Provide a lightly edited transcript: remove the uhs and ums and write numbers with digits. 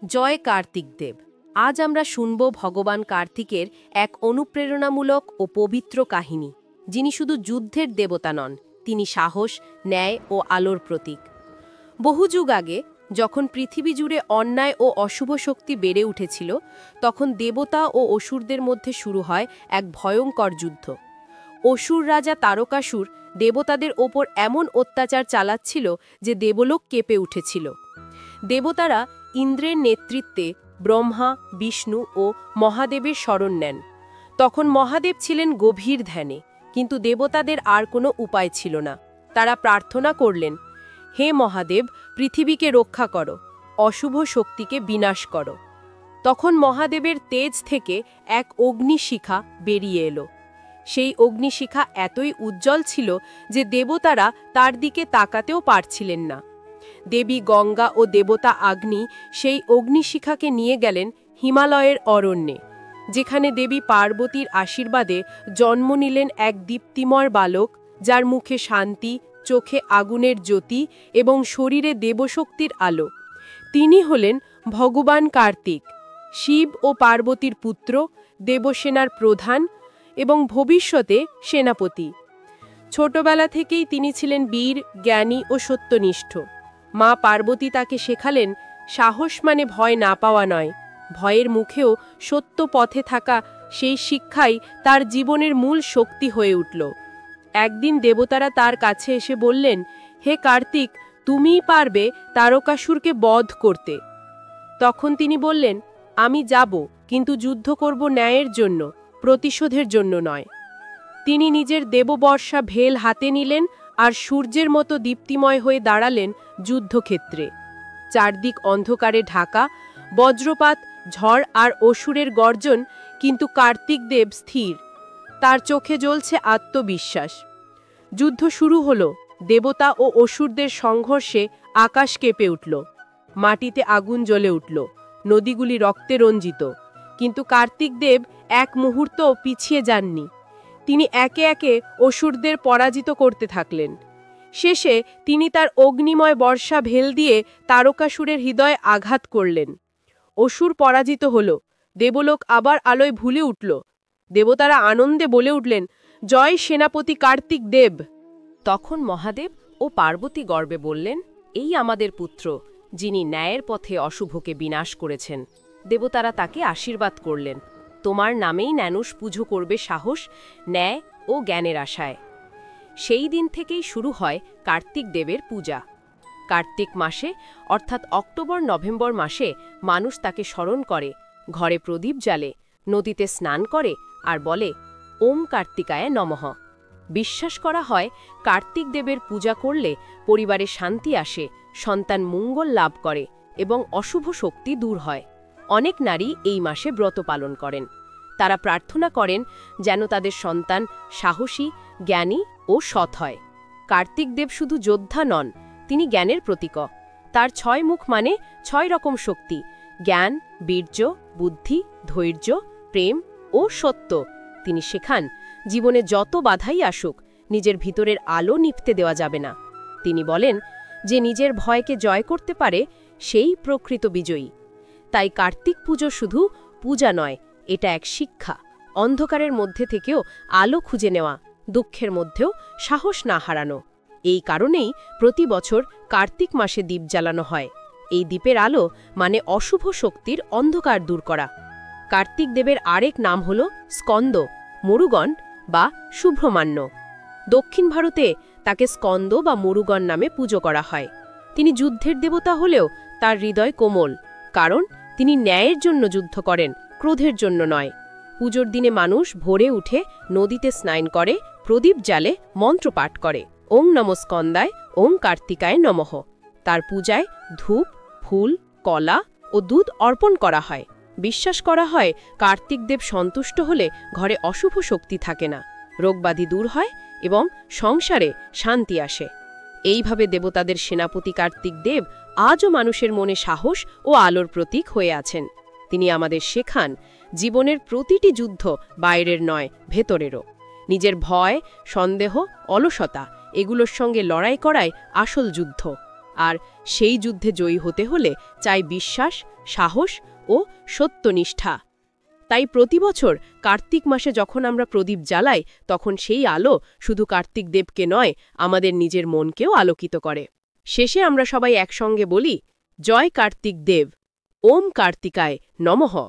জয় কার্তিক দেব। আজ আমরা শুনব ভগবান কার্তিকের এক অনুপ্রেরণামূলক ও পবিত্র কাহিনী, যিনি শুধু যুদ্ধের দেবতা নন, তিনি সাহস, ন্যায় ও আলোর প্রতীক। বহু যুগ আগে, যখন পৃথিবী জুড়ে অন্যায় ও অশুভ শক্তি বেড়ে উঠেছিল, তখন দেবতা ও অসুরদের মধ্যে শুরু হয় এক ভয়ঙ্কর যুদ্ধ। অসুর রাজা তারকাসুর দেবতাদের ওপর এমন অত্যাচার চালাচ্ছিল যে দেবলোক কেঁপে উঠেছিল। দেবতারা ইন্দ্রের নেতৃত্বে ব্রহ্মা, বিষ্ণু ও মহাদেবের শরণ নেন। তখন মহাদেব ছিলেন গভীর ধ্যানে, কিন্তু দেবতাদের আর কোনো উপায় ছিল না। তারা প্রার্থনা করলেন, হে মহাদেব, পৃথিবীকে রক্ষা করো, অশুভ শক্তিকে বিনাশ করো। তখন মহাদেবের তেজ থেকে এক অগ্নিশিখা বেরিয়ে এলো। সেই অগ্নিশিখা এতই উজ্জ্বল ছিল যে দেবতারা তার দিকে তাকাতেও পারছিলেন না। দেবী গঙ্গা ও দেবতা আগ্নি সেই অগ্নিশিখাকে নিয়ে গেলেন হিমালয়ের অরণ্যে, যেখানে দেবী পার্বতীর আশীর্বাদে জন্ম নিলেন এক দীপ্তিময় বালক, যার মুখে শান্তি, চোখে আগুনের জ্যোতি এবং শরীরে দেবশক্তির আলো। তিনি হলেন ভগবান কার্তিক, শিব ও পার্বতীর পুত্র, দেবসেনার প্রধান এবং ভবিষ্যতে সেনাপতি। ছোটবেলা থেকেই তিনি ছিলেন বীর, জ্ঞানী ও সত্যনিষ্ঠ। মা পার্বতী তাকে শেখালেন, সাহস মানে ভয় না পাওয়া নয়, ভয়ের মুখেও সত্য পথে থাকা। সেই শিক্ষাই তার জীবনের মূল শক্তি হয়ে উঠল। একদিন দেবতারা তার কাছে এসে বললেন, হে কার্তিক, তুমিই পারবে তারকাসুরকে বধ করতে। তখন তিনি বললেন, আমি যাব, কিন্তু যুদ্ধ করব ন্যায়ের জন্য, প্রতিশোধের জন্য নয়। তিনি নিজের দেববর্ষা ভেল হাতে নিলেন আর সূর্যের মতো দীপ্তিময় হয়ে দাঁড়ালেন যুদ্ধক্ষেত্রে। চারদিক অন্ধকারে ঢাকা, বজ্রপাত, ঝড় আর অসুরের গর্জন, কিন্তু কার্তিক দেব স্থির। তার চোখে জ্বলছে আত্মবিশ্বাস। যুদ্ধ শুরু হলো। দেবতা ও অসুরদের সংঘর্ষে আকাশ কেঁপে উঠল, মাটিতে আগুন জ্বলে উঠল, নদীগুলি রক্তে রঞ্জিত। কিন্তু কার্তিক দেব এক মুহূর্তও পিছিয়ে যাননি। তিনি একে একে অসুরদের পরাজিত করতে থাকলেন। শেষে তিনি তার অগ্নিময় বর্ষা ভেল দিয়ে তারকাসুরের হৃদয়ে আঘাত করলেন। অসুর পরাজিত হল, দেবলোক আবার আলোয় ভুলে উঠল। দেবতারা আনন্দে বলে উঠলেন, জয় সেনাপতি কার্তিক দেব। তখন মহাদেব ও পার্বতী গর্বে বললেন, এই আমাদের পুত্র, যিনি ন্যায়ের পথে অশুভকে বিনাশ করেছেন। দেবতারা তাকে আশীর্বাদ করলেন, তোমার নামেই মানুষ পুজো করবে সাহস, ন্যায় ও জ্ঞানের আশায়। সেই দিন থেকেই শুরু হয় কার্তিক দেবের পূজা। কার্তিক মাসে, অর্থাৎ অক্টোবর-নভেম্বর মাসে, মানুষ তাকে স্মরণ করে, ঘরে প্রদীপ জ্বালে, নদীতে স্নান করে আর বলে, ওম কার্তিকায় নমঃ। বিশ্বাস করা হয়, কার্তিক দেবের পূজা করলে পরিবারে শান্তি আসে, সন্তান মঙ্গল লাভ করে এবং অশুভ শক্তি দূর হয়। অনেক নারী এই মাসে ব্রত পালন করেন। তারা প্রার্থনা করেন যেন তাদের সন্তান সাহসী, জ্ঞানী ও সৎ হয়। কার্তিক দেব শুধু যোদ্ধা নন, তিনি জ্ঞানের প্রতীক। তার 6 মুখ মানে 6 রকম শক্তি: জ্ঞান, বীর্য, বুদ্ধি, ধৈর্য, প্রেম ও সত্য। তিনি শেখান, জীবনে যত বাধাই আসুক, নিজের ভিতরের আলো নিভতে দেওয়া যাবে না। তিনি বলেন, যে নিজের ভয়কে জয় করতে পারে, সেই প্রকৃত বিজয়ী। তাই কার্তিক পুজো শুধু পূজা নয়, এটা এক শিক্ষা। অন্ধকারের মধ্যে থেকেও আলো খুঁজে নেওয়া, দুঃখের মধ্যেও সাহস না হারানো। এই কারণেই প্রতি বছর কার্তিক মাসে দীপ জ্বালানো হয়। এই দীপের আলো মানে অশুভ শক্তির অন্ধকার দূর করা। কার্তিক দেবের আরেক নাম হল স্কন্দ, মুরুগন বা শুভ্রমান্য। দক্ষিণ ভারতে তাকে স্কন্দ বা মুরুগন নামে পুজো করা হয়। তিনি যুদ্ধের দেবতা হলেও তার হৃদয় কোমল, কারণ তিনি ন্যায়ের জন্য যুদ্ধ করেন, ক্রোধের জন্য নয়। পুজোর দিনে মানুষ ভোরে উঠে নদীতে স্নান করে, প্রদীপ জ্বালে, মন্ত্রপাঠ করে, ওং নম স্কন্দায়, ওং কার্তিকায় নমঃ। তার পূজায় ধূপ, ফুল, কলা ও দুধ অর্পণ করা হয়। বিশ্বাস করা হয়, কার্তিক দেব সন্তুষ্ট হলে ঘরে অশুভ শক্তি থাকে না, রোগব্যাধি দূর হয় এবং সংসারে শান্তি আসে। এইভাবে দেবতাদের সেনাপতি কার্তিক দেব আজও মানুষের মনে সাহস ও আলোর প্রতীক হয়ে আছেন। তিনি আমাদের শেখান, জীবনের প্রতিটি যুদ্ধ বাইরের নয়, ভেতরেরও। নিজের ভয়, সন্দেহ, অলসতা এগুলোর সঙ্গে লড়াই করাই আসল যুদ্ধ। আর সেই যুদ্ধে জয়ী হতে হলে চাই বিশ্বাস, সাহস ও সত্যনিষ্ঠা। তাই প্রতি বছর কার্তিক মাসে যখন আমরা প্রদীপ জ্বালাই, তখন সেই আলো শুধু কার্তিক দেবকে নয়, আমাদের নিজের মনকেও আলোকিত করে। শেষে আমরা সবাই একসঙ্গে বলি, জয় কার্তিক দেব, ওম কার্তিকায় নমঃ।